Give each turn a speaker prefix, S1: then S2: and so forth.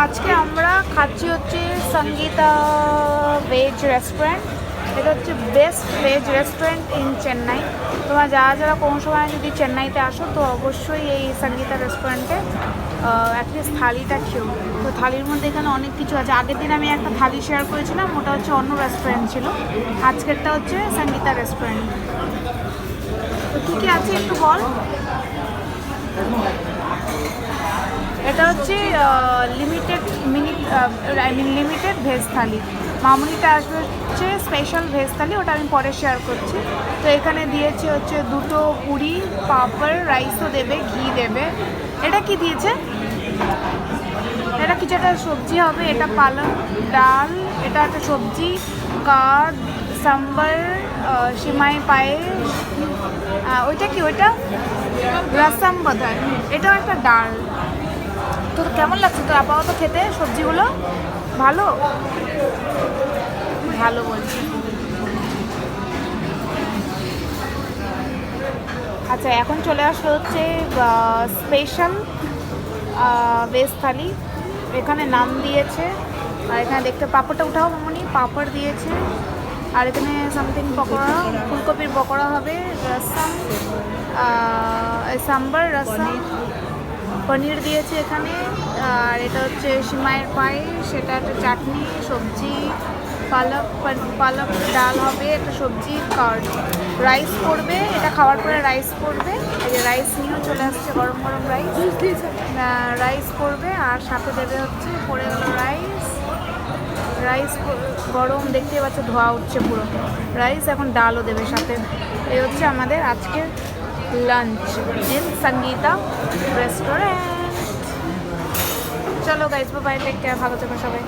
S1: আজকে আমরা খাচ্ছি হচ্ছে সঙ্গীতা ভেজ রেস্টুরেন্ট। এটা হচ্ছে best veg restaurant in Chennai. তোমরা যারা কোনো সময় যদি চেন্নাইতে আসো তো অবশ্যই এই সঙ্গীতা রেস্টুরেন্টে অ্যাটলিস্ট থালিটা খেও। তো থালির মধ্যে এখানে অনেক কিছু আছে। আগের দিন আমি একটা থালি শেয়ার করেছিলাম, ওটা হচ্ছে অন্য রেস্টুরেন্ট ছিল। আজকেরটা হচ্ছে সঙ্গীতা রেস্টুরেন্ট। তো কী কী আছে একটু বল। এটা হচ্ছে লিমিটেড ভেজ থালি। মামুনিটা আসবে হচ্ছে স্পেশাল ভেজ থালি, ওটা আমি পরে শেয়ার করছি। তো এখানে দিয়েছে হচ্ছে দুটো পুরি, পাঁপড়, রাইসও দেবে, ঘি দেবে। এটা কি দিয়েছে? এটা কিছু একটা সবজি হবে। এটা পালক ডাল, এটা একটা সবজি, কার্ড, সাম্বার, সিমাই পায়েস, ওইটা কি, ওইটা রসম বোধ হয়। এটাও একটা ডাল। তো কেমন লাগছে তোর আপাতত খেতে সবজিগুলো? ভালো ভালো বলছি। আচ্ছা, এখন চলে আসলো হচ্ছে স্পেশাল ভেজ থালি। এখানে নাম দিয়েছে, আর এখানে দেখতে পাঁপড়টা উঠাও মামনি, পাঁপড় দিয়েছে। আর এখানে সামথিং পকোড়া, ফুলকপির পকোড়া হবে, রসম, সাম্বার, রসম, পনির দিয়েছে এখানে। আর এটা হচ্ছে সিমাইয়ের পায়েস, সেটা একটা চাটনি, সবজি, পালক ডাল হবে, একটা সবজি, কার্ড, রাইস পড়বে। এটা খাওয়ার পরে রাইস পড়বে। এই যে রাইস নিয়েও চলে আসছে, গরম গরম রাইস পড়বে। আর সাথে দেবে হচ্ছে, পড়ে গেল রাইস গরম, দেখতে পাচ্ছে ধোয়া উঠছে পুরো রাইস। এখন ডালও দেবে সাথে। এই হচ্ছে আমাদের আজকের লাঞ্চ ইন সঙ্গীতা রেস্টুরেন্ট। চলো গাইজ, বাই, টেক কেয়ার, ভালো থেকো সবাই।